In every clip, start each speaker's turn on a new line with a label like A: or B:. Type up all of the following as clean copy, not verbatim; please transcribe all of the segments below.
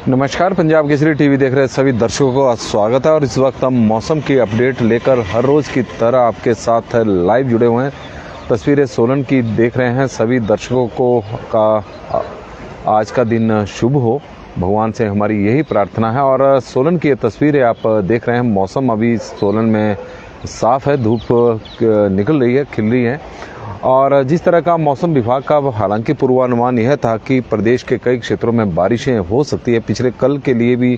A: नमस्कार, पंजाब केसरी टीवी देख रहे सभी दर्शकों का स्वागत है। और इस वक्त हम मौसम की अपडेट लेकर हर रोज़ की तरह आपके साथ लाइव जुड़े हुए हैं। तस्वीरें सोलन की देख रहे हैं। सभी दर्शकों को आज का दिन शुभ हो, भगवान से हमारी यही प्रार्थना है। और सोलन की ये तस्वीरें आप देख रहे हैं। मौसम अभी सोलन में साफ़ है, धूप निकल रही है, खिल रही है। और जिस तरह का मौसम विभाग का हालांकि पूर्वानुमान यह था कि प्रदेश के कई क्षेत्रों में बारिशें हो सकती है। पिछले कल के लिए भी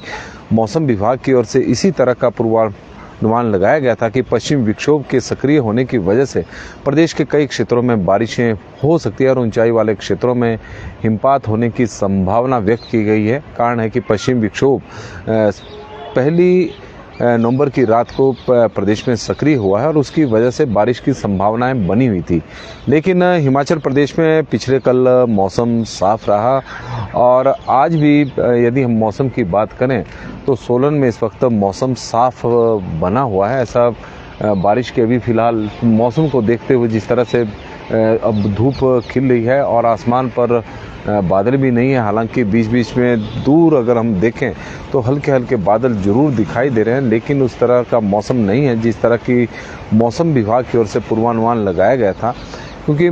A: मौसम विभाग की ओर से इसी तरह का पूर्वानुमान लगाया गया था कि पश्चिम विक्षोभ के सक्रिय होने की वजह से प्रदेश के कई क्षेत्रों में बारिशें हो सकती है और ऊंचाई वाले क्षेत्रों में हिमपात होने की संभावना व्यक्त की गई है। कारण है कि पश्चिम विक्षोभ पहली नवंबर की रात को प्रदेश में सक्रिय हुआ है और उसकी वजह से बारिश की संभावनाएं बनी हुई थी। लेकिन हिमाचल प्रदेश में पिछले कल मौसम साफ रहा और आज भी यदि हम मौसम की बात करें तो सोलन में इस वक्त मौसम साफ बना हुआ है। ऐसा बारिश के अभी फ़िलहाल मौसम को देखते हुए जिस तरह से अब धूप खिल रही है और आसमान पर बादल भी नहीं है। हालांकि बीच बीच में दूर अगर हम देखें तो हल्के हल्के बादल जरूर दिखाई दे रहे हैं, लेकिन उस तरह का मौसम नहीं है जिस तरह की मौसम विभाग की ओर से पूर्वानुमान लगाया गया था। क्योंकि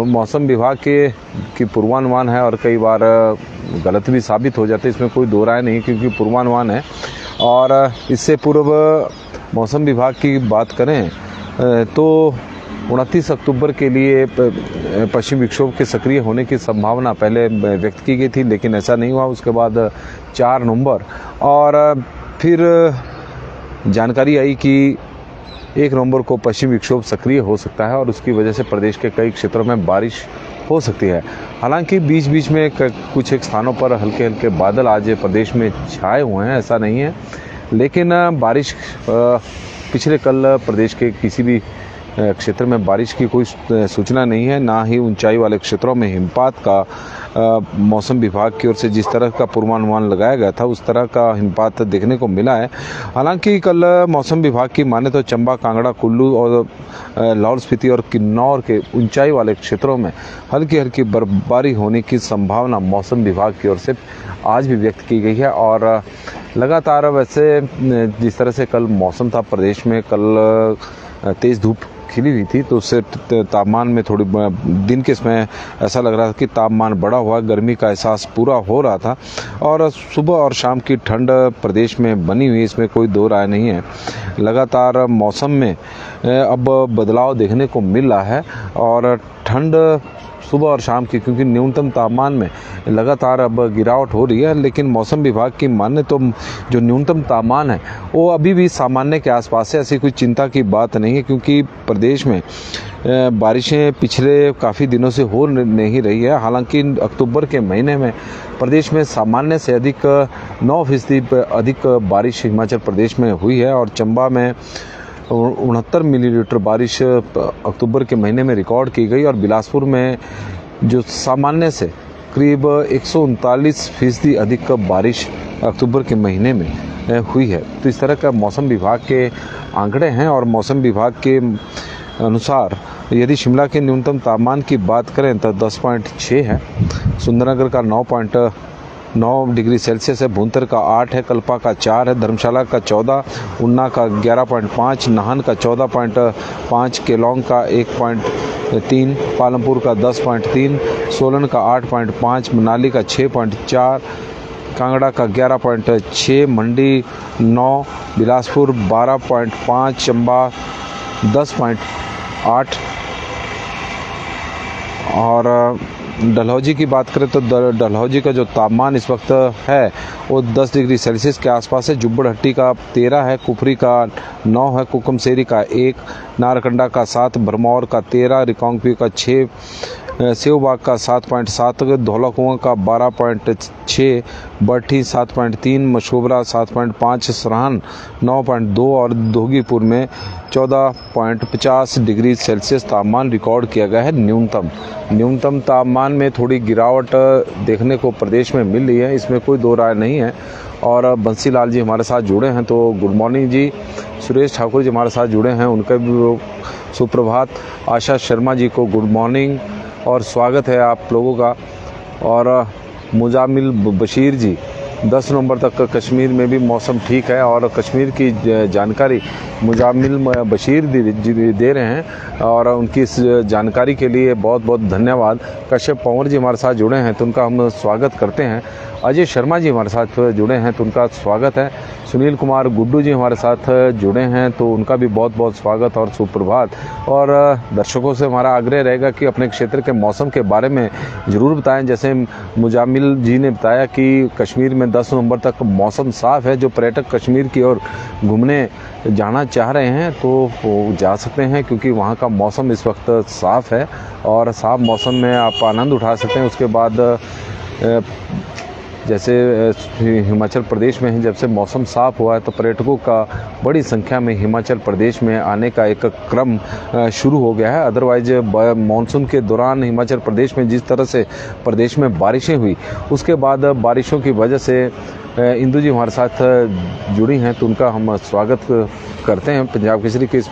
A: मौसम विभाग की पूर्वानुमान है और कई बार गलत भी साबित हो जाते हैं, इसमें कोई दो राय नहीं, क्योंकि पूर्वानुमान है। और इससे पूर्व मौसम विभाग की बात करें तो 29 अक्टूबर के लिए पश्चिम विक्षोभ के सक्रिय होने की संभावना पहले व्यक्त की गई थी, लेकिन ऐसा नहीं हुआ। उसके बाद 4 नवंबर और फिर जानकारी आई कि 1 नवंबर को पश्चिम विक्षोभ सक्रिय हो सकता है और उसकी वजह से प्रदेश के कई क्षेत्रों में बारिश हो सकती है। हालांकि बीच बीच में कुछ एक स्थानों पर हल्के हल्के बादल आज प्रदेश में छाए हुए हैं, ऐसा नहीं है। लेकिन बारिश पिछले कल प्रदेश के किसी भी क्षेत्र में बारिश की कोई सूचना नहीं है, ना ही ऊंचाई वाले क्षेत्रों में हिमपात का मौसम विभाग की ओर से जिस तरह का पूर्वानुमान लगाया गया था उस तरह का हिमपात देखने को मिला है। हालांकि कल मौसम विभाग की माने तो चंबा, कांगड़ा, कुल्लू और लाहौल स्पीति और किन्नौर के ऊंचाई वाले क्षेत्रों में हल्की हल्की बर्फबारी होने की संभावना मौसम विभाग की ओर से आज भी व्यक्त की गई है। और लगातार वैसे जिस तरह से कल मौसम था प्रदेश में, कल तेज़ धूप खिली हुई थी तो उससे तापमान में थोड़ी दिन के समय ऐसा लग रहा था कि तापमान बढ़ा हुआ, गर्मी का एहसास पूरा हो रहा था। और सुबह और शाम की ठंड प्रदेश में बनी हुई, इसमें कोई दो राय नहीं है। लगातार मौसम में अब बदलाव देखने को मिल रहा है और ठंड सुबह और शाम की, क्योंकि न्यूनतम तापमान में लगातार अब गिरावट हो रही है। लेकिन मौसम विभाग की माने तो जो न्यूनतम तापमान है वो अभी भी सामान्य के आसपास है, ऐसी कोई चिंता की बात नहीं है। क्योंकि प्रदेश में बारिशें पिछले काफ़ी दिनों से हो नहीं रही है। हालांकि अक्टूबर के महीने में प्रदेश में सामान्य से अधिक 9% अधिक बारिश हिमाचल प्रदेश में हुई है और चंबा में 69 मिलीलीटर बारिश अक्टूबर के महीने में रिकॉर्ड की गई और बिलासपुर में जो सामान्य से करीब 139% अधिक बारिश अक्टूबर के महीने में हुई है। तो इस तरह का मौसम विभाग के आंकड़े हैं। और मौसम विभाग के अनुसार यदि शिमला के न्यूनतम तापमान की बात करें तो 10.6 है, सुंदरनगर का 9 डिग्री सेल्सियस है, भूंतर का 8 है, कल्पा का 4 है, धर्मशाला का 14, उन्ना का 11.5, नाहन का 14.5, केलोंग का 1.3, पालमपुर का 10.3, सोलन का 8.5, मनाली का 6.4, कांगड़ा का 11.6, मंडी 9, बिलासपुर 12.5, चंबा 10.8 और डलहौजी की बात करें तो डलहौजी का जो तापमान इस वक्त है वो 10 डिग्री सेल्सियस के आसपास है। जुब्बड़हट्टी का 13 है, कुफरी का 9 है, कुकुमसेरी का 1, नारकंडा का 7, भरमौर का 13, रिकांगपिओ का 6, सेवबाग का 7.7, धौलाकुआं का 12.6, बरठी 7.3, मशोबरा 7.5, सरहन 9.2 और धोगीपुर में 14.50 डिग्री सेल्सियस तापमान रिकॉर्ड किया गया है। न्यूनतम तापमान में थोड़ी गिरावट देखने को प्रदेश में मिल रही है, इसमें कोई दो राय नहीं है। और बंसीलाल जी हमारे साथ जुड़े हैं, तो गुड मॉर्निंग जी। सुरेश ठाकुर जी हमारे साथ जुड़े हैं, उनका भी सुप्रभात। आशा शर्मा जी को गुड मॉर्निंग और स्वागत है आप लोगों का। और मुजामिल बशीर जी 10 नवंबर तक कश्मीर में भी मौसम ठीक है, और कश्मीर की जानकारी मुजामिल बशीर जी दे रहे हैं, और उनकी इस जानकारी के लिए बहुत बहुत धन्यवाद। कश्यप पंवर जी हमारे साथ जुड़े हैं तो उनका हम स्वागत करते हैं। अजय शर्मा जी हमारे साथ जुड़े हैं तो उनका स्वागत है। सुनील कुमार गुड्डू जी हमारे साथ जुड़े हैं तो उनका भी बहुत बहुत स्वागत और सुप्रभात। और दर्शकों से हमारा आग्रह रहेगा कि अपने क्षेत्र के मौसम के बारे में ज़रूर बताएं। जैसे मुजामिल जी ने बताया कि कश्मीर में 10 नवंबर तक मौसम साफ़ है। जो पर्यटक कश्मीर की ओर घूमने जाना चाह रहे हैं तो वो जा सकते हैं, क्योंकि वहाँ का मौसम इस वक्त साफ़ है और साफ़ मौसम में आप आनंद उठा सकते हैं। उसके बाद जैसे हिमाचल प्रदेश में जब से मौसम साफ़ हुआ है तो पर्यटकों का बड़ी संख्या में हिमाचल प्रदेश में आने का एक क्रम शुरू हो गया है। अदरवाइज मानसून के दौरान हिमाचल प्रदेश में जिस तरह से प्रदेश में बारिशें हुई, उसके बाद बारिशों की वजह से इंदु जी हमारे साथ जुड़ी हैं तो उनका हम स्वागत करते हैं पंजाब केसरी के इस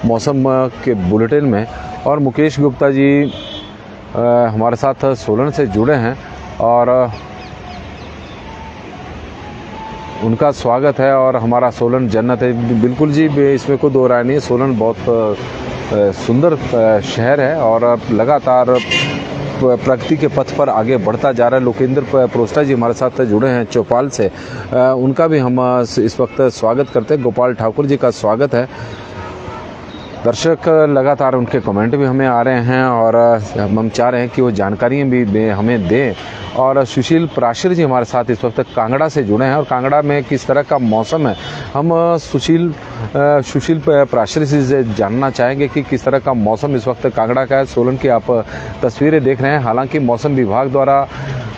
A: मौसम के बुलेटिन में। और मुकेश गुप्ता जी हमारे साथ सोलन से जुड़े हैं और उनका स्वागत है। और हमारा सोलन जन्नत है, बिल्कुल जी, इसमें कोई दो राय नहीं है। सोलन बहुत सुंदर शहर है और लगातार प्रगति के पथ पर आगे बढ़ता जा रहा है। लोकेंद्र प्रोस्टा जी हमारे साथ जुड़े हैं चौपाल से, उनका भी हम इस वक्त स्वागत करते हैं। गोपाल ठाकुर जी का स्वागत है। दर्शक लगातार उनके कमेंट भी हमें आ रहे हैं और हम चाह रहे हैं कि वो जानकारियाँ भी हमें दें। और सुशील प्राशर जी हमारे साथ इस वक्त कांगड़ा से जुड़े हैं और कांगड़ा में किस तरह का मौसम है हम सुशील प्राशर से जानना चाहेंगे कि किस तरह का मौसम इस वक्त कांगड़ा का है। सोलन की आप तस्वीरें देख रहे हैं। हालांकि मौसम विभाग द्वारा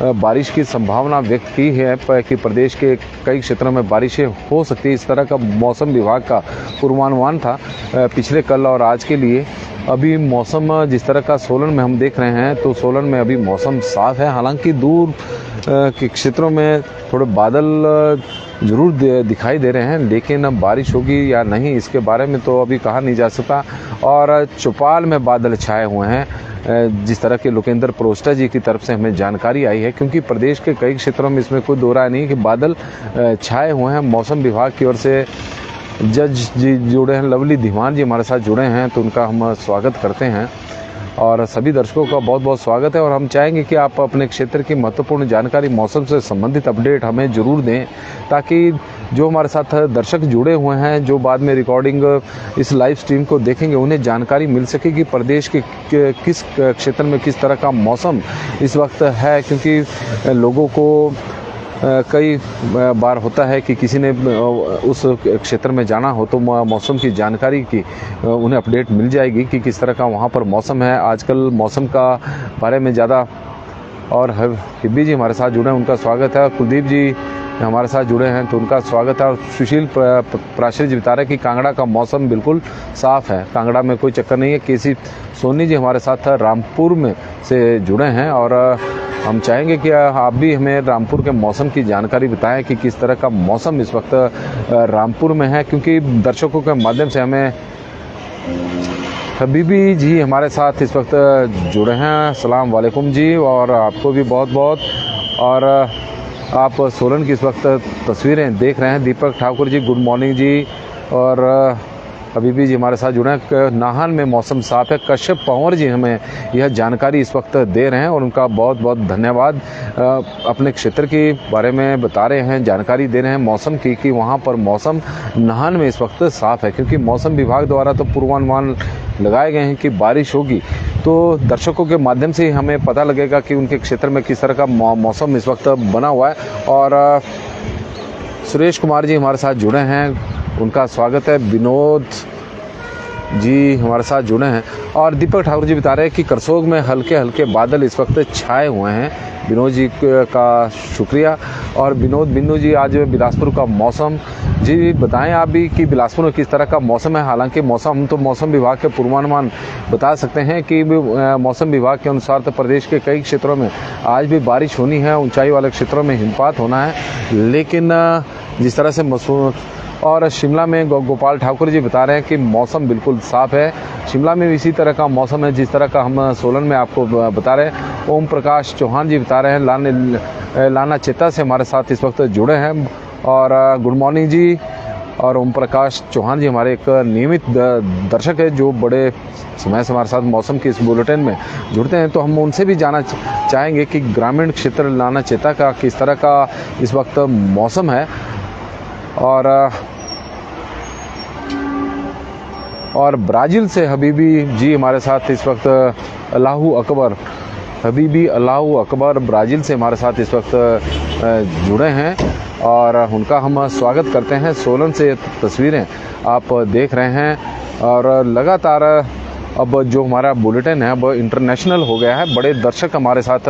A: बारिश की संभावना व्यक्त की है कि प्रदेश के कई क्षेत्रों में बारिशें हो सकती है। इस तरह का मौसम विभाग का पूर्वानुमान था पिछले कल और आज के लिए। अभी मौसम जिस तरह का सोलन में हम देख रहे हैं तो सोलन में अभी मौसम साफ है। हालांकि दूर के क्षेत्रों में थोड़े बादल ज़रूर दिखाई दे रहे हैं, लेकिन अब बारिश होगी या नहीं इसके बारे में तो अभी कहा नहीं जा सकता। और चौपाल में बादल छाए हुए हैं, जिस तरह के लोकेंद्र प्रोस्टा जी की तरफ से हमें जानकारी आई है, क्योंकि प्रदेश के कई क्षेत्रों में इसमें कोई दो राय नहीं कि बादल छाए हुए हैं। मौसम विभाग की ओर से जज जी जुड़े हैं, लवली धीमान जी हमारे साथ जुड़े हैं तो उनका हम स्वागत करते हैं। और सभी दर्शकों का बहुत बहुत स्वागत है। और हम चाहेंगे कि आप अपने क्षेत्र की महत्वपूर्ण जानकारी, मौसम से संबंधित अपडेट हमें ज़रूर दें, ताकि जो हमारे साथ दर्शक जुड़े हुए हैं, जो बाद में रिकॉर्डिंग इस लाइव स्ट्रीम को देखेंगे, उन्हें जानकारी मिल सके कि प्रदेश के किस क्षेत्र में किस तरह का मौसम इस वक्त है। क्योंकि लोगों को कई बार होता है कि किसी ने उस क्षेत्र में जाना हो तो मौसम की जानकारी की उन्हें अपडेट मिल जाएगी कि किस तरह का वहाँ पर मौसम है। आजकल मौसम का बारे में ज़्यादा। और हिब्बी जी हमारे साथ जुड़े हैं, उनका स्वागत है। कुलदीप जी हमारे साथ जुड़े हैं तो उनका स्वागत है। और सुशील प्राशर जी बता रहे हैं कि कांगड़ा का मौसम बिल्कुल साफ़ है, कांगड़ा में कोई चक्कर नहीं है। केसी सोनी जी हमारे साथ रामपुर में से जुड़े हैं और हम चाहेंगे कि आप भी हमें रामपुर के मौसम की जानकारी बताएं कि किस तरह का मौसम इस वक्त रामपुर में है, क्योंकि दर्शकों के माध्यम से हमें हबीबी जी हमारे साथ इस वक्त जुड़े हैं। अस्सलाम वालेकुम जी, और आपको भी बहुत बहुत। और आप सोलन की इस वक्त तस्वीरें देख रहे हैं। दीपक ठाकुर जी गुड मॉर्निंग जी। और हबीबी जी हमारे साथ जुड़े हैं। नाहन में मौसम साफ है। कश्यप पंवर जी हमें यह जानकारी इस वक्त दे रहे हैं और उनका बहुत बहुत धन्यवाद। अपने क्षेत्र के बारे में बता रहे हैं, जानकारी दे रहे हैं मौसम की, कि वहाँ पर मौसम नाहन में इस वक्त साफ है। क्योंकि मौसम विभाग द्वारा तो पूर्वानुमान लगाए गए हैं कि बारिश होगी, तो दर्शकों के माध्यम से हमें पता लगेगा कि उनके क्षेत्र में किस तरह का मौसम इस वक्त बना हुआ है। और सुरेश कुमार जी हमारे साथ जुड़े हैं, उनका स्वागत है। विनोद जी हमारे साथ जुड़े हैं। और दीपक ठाकुर जी बता रहे हैं कि करसोग में हल्के हल्के बादल इस वक्त छाए हुए हैं। विनोद जी का शुक्रिया। और विनोद बिन्नू जी आज बिलासपुर का मौसम जी बताएं आप भी कि बिलासपुर में किस तरह का मौसम है। हालांकि मौसम तो मौसम विभाग के पूर्वानुमान बता सकते हैं कि मौसम विभाग के अनुसार तो प्रदेश के कई क्षेत्रों में आज भी बारिश होनी है, ऊंचाई वाले क्षेत्रों में हिमपात होना है। लेकिन जिस तरह से और शिमला में गोपाल ठाकुर जी बता रहे हैं कि मौसम बिल्कुल साफ़ है। शिमला में भी इसी तरह का मौसम है जिस तरह का हम सोलन में आपको बता रहे हैं। ओम प्रकाश चौहान जी बता रहे हैं लाना चेता से हमारे साथ इस वक्त जुड़े हैं। और गुड मॉर्निंग जी। और ओम प्रकाश चौहान जी हमारे एक नियमित दर्शक है जो बड़े समय से हमारे साथ मौसम के इस बुलेटिन में जुड़ते हैं, तो हम उनसे भी जानना चाहेंगे कि ग्रामीण क्षेत्र लाना चेता का किस तरह का इस वक्त मौसम है। और ब्राज़ील से हबीबी जी हमारे साथ इस वक्त हबीबी अल्लाहू अकबर ब्राज़ील से हमारे साथ इस वक्त जुड़े हैं और उनका हम स्वागत करते हैं। सोलन से तस्वीरें आप देख रहे हैं और लगातार अब जो हमारा बुलेटिन है अब इंटरनेशनल हो गया है। बड़े दर्शक हमारे साथ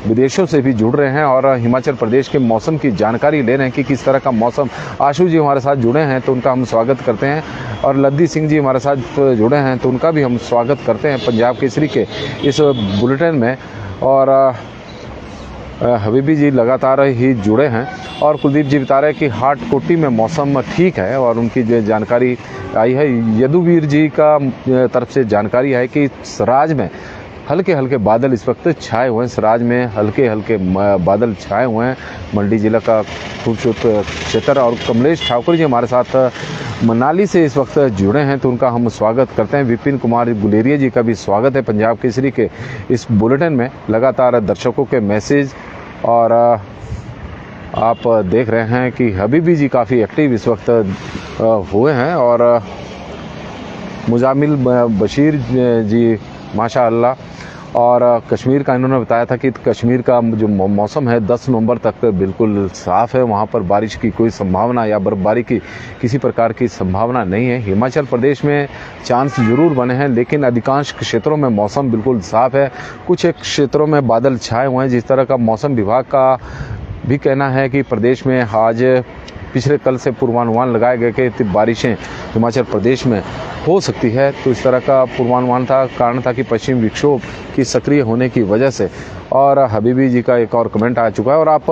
A: विदेशों से भी जुड़ रहे हैं और हिमाचल प्रदेश के मौसम की जानकारी ले रहे हैं कि किस तरह का मौसम। आशु जी हमारे साथ जुड़े हैं तो उनका हम स्वागत करते हैं और लद्दी सिंह जी हमारे साथ जुड़े हैं तो उनका भी हम स्वागत करते हैं पंजाब केसरी के इस बुलेटिन में। और हबीबी जी लगातार ही जुड़े हैं और कुलदीप जी बता रहे हैं कि हाट कोटी में मौसम ठीक है और उनकी जो जानकारी आई है। यदुवीर जी का तरफ से जानकारी है कि सराज में हल्के हल्के बादल इस वक्त छाए हुए हैं। सराज में हल्के हल्के बादल छाए हुए हैं। मंडी जिला का खूबसूरत क्षेत्र। और कमलेश ठाकुर जी हमारे साथ मनाली से इस वक्त जुड़े हैं तो उनका हम स्वागत करते हैं। विपिन कुमार गुलेरिया जी का भी स्वागत है पंजाब केसरी के इस बुलेटिन में। लगातार दर्शकों के मैसेज और आप देख रहे हैं कि हबीबी जी काफ़ी एक्टिव इस वक्त हुए हैं। और मुजामिल बशीर जी माशाअल्लाह। और कश्मीर का इन्होंने बताया था कि कश्मीर का जो मौसम है 10 नवंबर तक बिल्कुल साफ़ है। वहाँ पर बारिश की कोई संभावना या बर्फबारी की किसी प्रकार की संभावना नहीं है। हिमाचल प्रदेश में चांस ज़रूर बने हैं लेकिन अधिकांश क्षेत्रों में मौसम बिल्कुल साफ़ है। कुछ एक क्षेत्रों में बादल छाए हुए हैं। जिस तरह का मौसम विभाग का भी कहना है कि प्रदेश में आज पिछले कल से पूर्वानुमान लगाए गए कि बारिशें हिमाचल प्रदेश में हो सकती है। तो इस तरह का पूर्वानुमान था। कारण था कि पश्चिमी विक्षोभ की सक्रिय होने की वजह से। और हबीबी जी का एक और कमेंट आ चुका है। और आप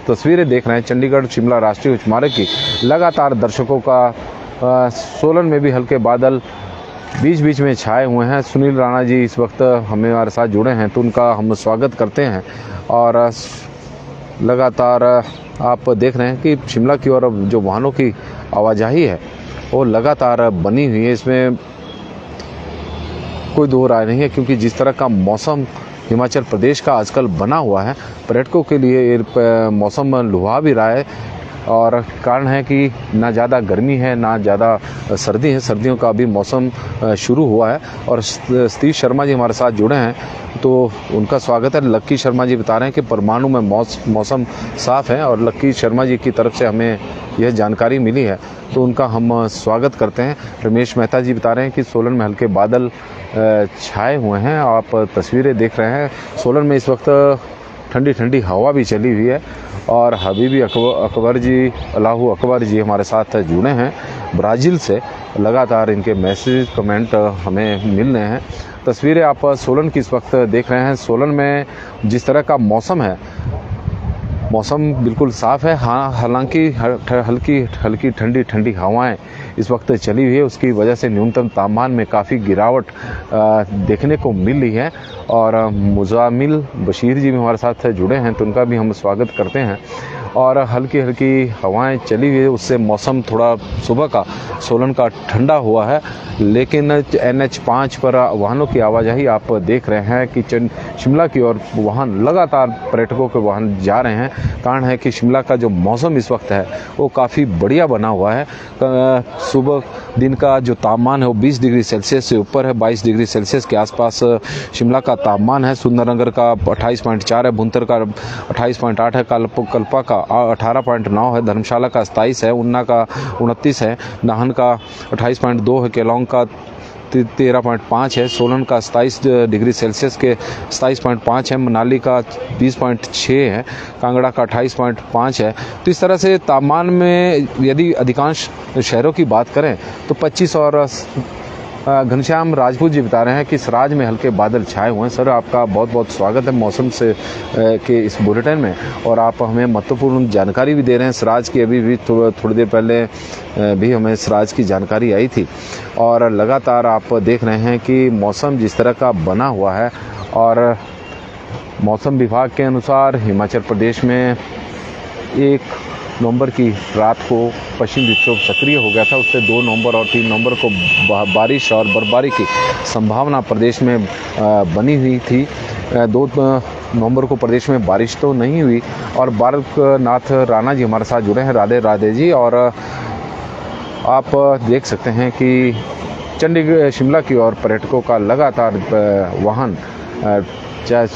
A: तस्वीरें देख रहे हैं चंडीगढ़ शिमला राष्ट्रीय उच्च मार्ग की। लगातार दर्शकों का सोलन में भी हल्के बादल बीच बीच में छाए हुए हैं। सुनील राणा जी इस वक्त हमारे साथ जुड़े हैं तो उनका हम स्वागत करते हैं। और लगातार आप देख रहे हैं कि शिमला की ओर जो वाहनों की आवाजाही है वो लगातार बनी हुई है। इसमें कोई दो राय नहीं है क्योंकि जिस तरह का मौसम हिमाचल प्रदेश का आजकल बना हुआ है पर्यटकों के लिए मौसम लुभा भी रहा है। और कारण है कि ना ज़्यादा गर्मी है ना ज़्यादा सर्दी है। सर्दियों का अभी मौसम शुरू हुआ है। और सतीश शर्मा जी हमारे साथ जुड़े हैं तो उनका स्वागत है। लक्की शर्मा जी बता रहे हैं कि परमाणु में मौसम साफ़ है और लक्की शर्मा जी की तरफ से हमें यह जानकारी मिली है तो उनका हम स्वागत करते हैं। रमेश मेहता जी बता रहे हैं कि सोलन में हल्के बादल छाए हुए हैं। आप तस्वीरें देख रहे हैं सोलन में इस वक्त ठंडी ठंडी हवा भी चली हुई है। और हबीबी अकबर जी अल्लाहू अकबर जी हमारे साथ जुड़े हैं ब्राज़ील से। लगातार इनके मैसेज कमेंट हमें मिल रहे हैं। तस्वीरें आप सोलन की इस वक्त देख रहे हैं। सोलन में जिस तरह का मौसम है मौसम बिल्कुल साफ़ है। हाँ हालांकि हल्की ठंडी ठंडी हवाएं इस वक्त चली हुई है। उसकी वजह से न्यूनतम तापमान में काफ़ी गिरावट देखने को मिल रही है। और मुजामिल बशीर जी भी हमारे साथ जुड़े हैं तो उनका भी हम स्वागत करते हैं। और हल्की हवाएं चली हुई है उससे मौसम थोड़ा सुबह का सोलन का ठंडा हुआ है। लेकिन NH5 पर वाहनों की आवाजाही आप देख रहे हैं कि शिमला की ओर वाहन लगातार पर्यटकों के वाहन जा रहे हैं। कारण है कि शिमला का जो मौसम इस वक्त है वो काफ़ी बढ़िया बना हुआ है। सुबह दिन का जो तापमान है वो 20 डिग्री सेल्सियस से ऊपर है। 22 डिग्री सेल्सियस के आसपास शिमला का तापमान है। सुंदरनगर का 28.4 है। भुंतर का 28.8 है। कल्पा का 18.9 है। धर्मशाला का 27 है। ऊना का 29 है। नाहन का 28.2 है। केलांग का 13.5 है। सोलन का 27 डिग्री सेल्सियस के 27.5 है। मनाली का 20.6 है। कांगड़ा का 28.5 है। तो इस तरह से तापमान में यदि अधिकांश शहरों की बात करें तो 25 और घनश्याम राजपूत जी बता रहे हैं कि सराज में हल्के बादल छाए हुए हैं। सर, आपका बहुत बहुत स्वागत है मौसम से के इस बुलेटिन में, और आप हमें महत्वपूर्ण जानकारी भी दे रहे हैं सराज की। अभी भी थोड़ी देर पहले भी हमें सराज की जानकारी आई थी, और लगातार आप देख रहे हैं कि मौसम जिस तरह का बना हुआ है, और मौसम विभाग के अनुसार हिमाचल प्रदेश में 1 नवंबर की रात को पश्चिम विक्षोभ सक्रिय हो गया था। उससे 2 नवंबर और 3 नवंबर को बारिश और बर्फबारी की संभावना प्रदेश में बनी हुई थी। 2 नवंबर को प्रदेश में बारिश तो नहीं हुई, और बालकनाथ राणा जी हमारे साथ जुड़े हैं। राधे राधे जी। और आप देख सकते हैं कि चंडीगढ़ शिमला की ओर पर्यटकों का लगातार वाहन चाहे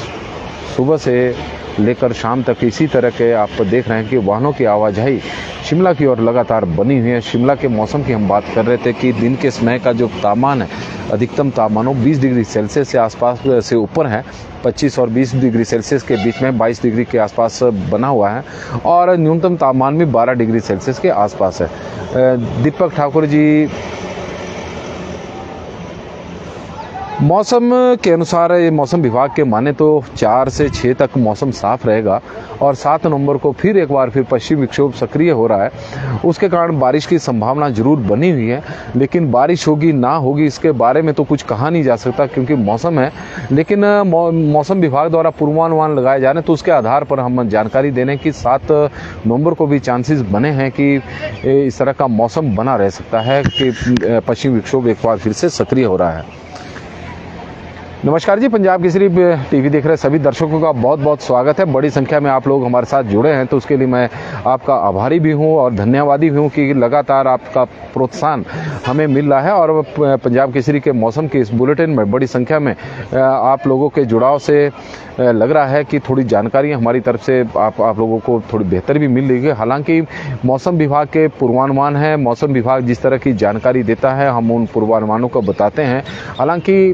A: सुबह से लेकर शाम तक इसी तरह के आप देख रहे हैं कि वाहनों की आवाजाही शिमला की ओर लगातार बनी हुई है। शिमला के मौसम की हम बात कर रहे थे कि दिन के समय का जो तापमान है, अधिकतम तापमान 20 डिग्री सेल्सियस से आसपास से ऊपर है। 25 और 20 डिग्री सेल्सियस के बीच में 22 डिग्री के आसपास बना हुआ है, और न्यूनतम तापमान भी 12 डिग्री सेल्सियस के आसपास है। दीपक ठाकुर जी, मौसम के अनुसार ये मौसम विभाग के माने तो 4 से 6 तक मौसम साफ रहेगा, और 7 नवंबर को फिर एक बार पश्चिम विक्षोभ सक्रिय हो रहा है। उसके कारण बारिश की संभावना जरूर बनी हुई है, लेकिन बारिश होगी ना होगी इसके बारे में तो कुछ कहा नहीं जा सकता, क्योंकि मौसम है। लेकिन मौसम विभाग द्वारा पूर्वानुमान लगाए जा रहे हैं, तो उसके आधार पर हम जानकारी दे रहे हैं कि 7 नवंबर को भी चांसेस बने हैं कि इस तरह का मौसम बना रह सकता है कि पश्चिम विक्षोभ एक बार फिर से सक्रिय हो रहा है। नमस्कार जी, पंजाब केसरी टीवी देख रहे सभी दर्शकों का बहुत बहुत स्वागत है। बड़ी संख्या में आप लोग हमारे साथ जुड़े हैं, तो उसके लिए मैं आपका आभारी भी हूं और धन्यवादी भी हूं कि लगातार आपका प्रोत्साहन हमें मिल रहा है। और पंजाब केसरी के मौसम के इस बुलेटिन में बड़ी संख्या में आप लोगों के जुड़ाव से लग रहा है कि थोड़ी जानकारियाँ हमारी तरफ से आप लोगों को थोड़ी बेहतर भी मिल रही है। हालांकि मौसम विभाग के पूर्वानुमान है, मौसम विभाग जिस तरह की जानकारी देता है हम उन पूर्वानुमानों को बताते हैं। हालांकि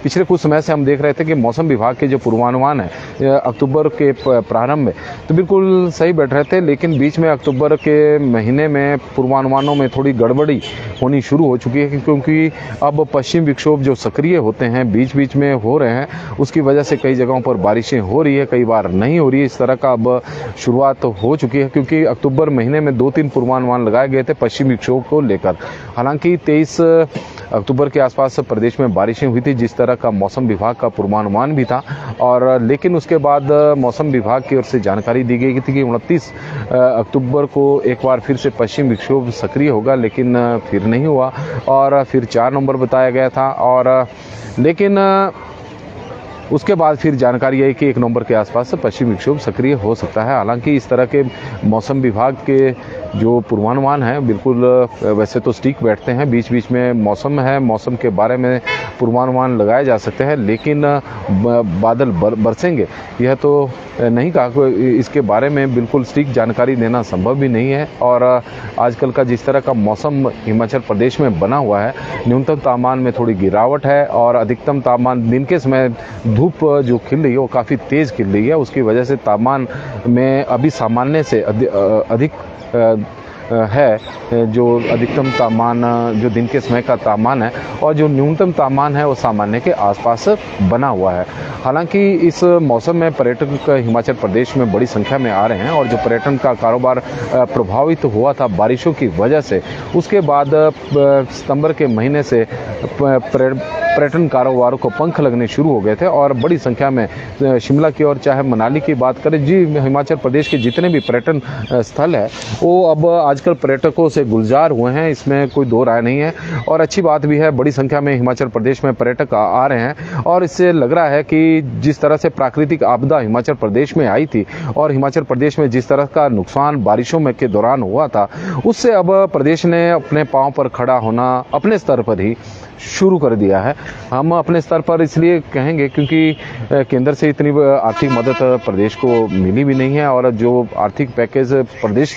A: पिछले कुछ समय से हम देख रहे थे कि मौसम विभाग के जो पूर्वानुमान है अक्टूबर के प्रारंभ में तो बिल्कुल सही बैठ रहे थे, लेकिन बीच में अक्टूबर के महीने में पूर्वानुमानों में थोड़ी गड़बड़ी होनी शुरू हो चुकी है, क्योंकि अब पश्चिम विक्षोभ जो सक्रिय होते हैं बीच बीच में हो रहे हैं, उसकी वजह से कई जगहों पर बारिशें हो रही है, कई बार नहीं हो रही है। इस तरह का अब शुरुआत हो चुकी है, क्योंकि अक्टूबर महीने में 2-3 पूर्वानुमान लगाए गए थे पश्चिम विक्षोभ को लेकर। हालांकि 23 अक्टूबर के आसपास प्रदेश में बारिशें हुई थी, जिस तरह का मौसम विभाग का पूर्वानुमान भी था। और लेकिन उसके बाद मौसम विभाग की ओर से जानकारी दी गई थी कि 29 अक्टूबर को एक बार फिर से पश्चिम विक्षोभ सक्रिय होगा, लेकिन फिर नहीं हुआ, और फिर 4 नवंबर बताया गया था। और लेकिन उसके बाद फिर जानकारी आई कि 1 नवंबर के आसपास पश्चिम विक्षोभ सक्रिय हो सकता है। हालांकि इस तरह के मौसम विभाग के जो पूर्वानुमान है बिल्कुल वैसे तो सटीक बैठते हैं, बीच बीच में मौसम है, मौसम के बारे में पूर्वानुमान लगाए जा सकते हैं, लेकिन बादल बरसेंगे यह तो नहीं कहा। इसके बारे में बिल्कुल सटीक जानकारी देना संभव भी नहीं है। और आजकल का जिस तरह का मौसम हिमाचल प्रदेश में बना हुआ है, न्यूनतम तापमान में थोड़ी गिरावट है, और अधिकतम तापमान दिन के समय धूप जो खिल रही है वो काफ़ी तेज़ खिल रही है, उसकी वजह से तापमान में अभी सामान्य से अधिक है। जो अधिकतम तापमान जो दिन के समय का तापमान है और जो न्यूनतम तापमान है वो सामान्य के आसपास बना हुआ है। हालांकि इस मौसम में पर्यटक हिमाचल प्रदेश में बड़ी संख्या में आ रहे हैं, और जो पर्यटन का कारोबार प्रभावित हुआ था बारिशों की वजह से, उसके बाद सितंबर के महीने से पर्यटन कारोबार को पंख लगने शुरू हो गए थे, और बड़ी संख्या में शिमला की और चाहे मनाली की बात करें जी, हिमाचल प्रदेश के जितने भी पर्यटन स्थल है वो अब आजकल पर्यटकों से गुलजार हुए हैं, इसमें कोई दो राय नहीं है। और अच्छी बात भी है, बड़ी संख्या में हिमाचल प्रदेश में पर्यटक आ रहे हैं, और इससे लग रहा है कि जिस तरह से प्राकृतिक आपदा हिमाचल प्रदेश में आई थी और हिमाचल प्रदेश में जिस तरह का नुकसान बारिशों में के दौरान हुआ था, उससे अब प्रदेश ने अपने पांव पर खड़ा होना अपने स्तर पर ही शुरू कर दिया है। हम अपने स्तर पर इसलिए कहेंगे क्योंकि केंद्र से इतनी आर्थिक मदद प्रदेश को मिली भी नहीं है, और जो आर्थिक पैकेज प्रदेश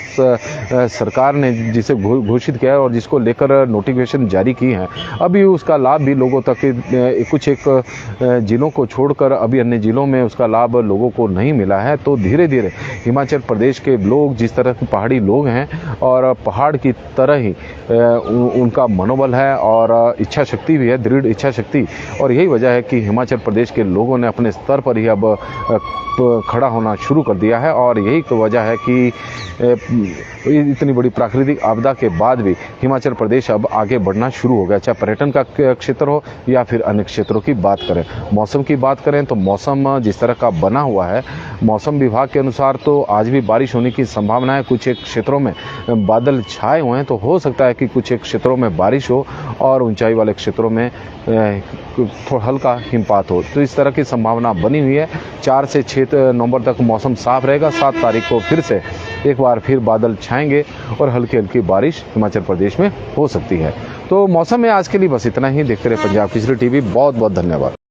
A: सरकार ने जिसे घोषित किया है और जिसको लेकर नोटिफिकेशन जारी की है, अभी उसका लाभ भी लोगों तक कुछ एक जिलों को छोड़कर अभी अन्य जिलों में उसका लाभ लोगों को नहीं मिला है। तो धीरे धीरे हिमाचल प्रदेश के लोग जिस तरह के पहाड़ी लोग हैं और पहाड़ की तरह ही उनका मनोबल है और इच्छा शक्ति भी है, दृढ़ इच्छा शक्ति, और यही वजह है कि हिमाचल प्रदेश के लोगों ने अपने स्तर पर ही अब खड़ा होना शुरू कर दिया है। और यही तो वजह है कि इतनी बड़ी प्राकृतिक आपदा के बाद भी हिमाचल प्रदेश अब आगे बढ़ना शुरू हो गया, चाहे पर्यटन का क्षेत्र हो या फिर अन्य क्षेत्रों की बात करें। मौसम की बात करें तो मौसम जिस तरह का बना हुआ है, मौसम विभाग के अनुसार तो आज भी बारिश होने की संभावना है। कुछ एक क्षेत्रों में बादल छाए हुए हैं, तो हो सकता है कि कुछ एक क्षेत्रों में बारिश हो और ऊंचाई वाले क्षेत्रों में थोड़ा हल्का हिमपात हो, तो इस तरह की संभावना बनी हुई है। 4 से 6 नवंबर तक मौसम साफ रहेगा। 7 तारीख को फिर से एक बार फिर बादल छाएंगे और हल्की हल्की बारिश हिमाचल प्रदेश में हो सकती है। तो मौसम में आज के लिए बस इतना ही। देखते रहे पंजाब केसरी टीवी। बहुत बहुत धन्यवाद।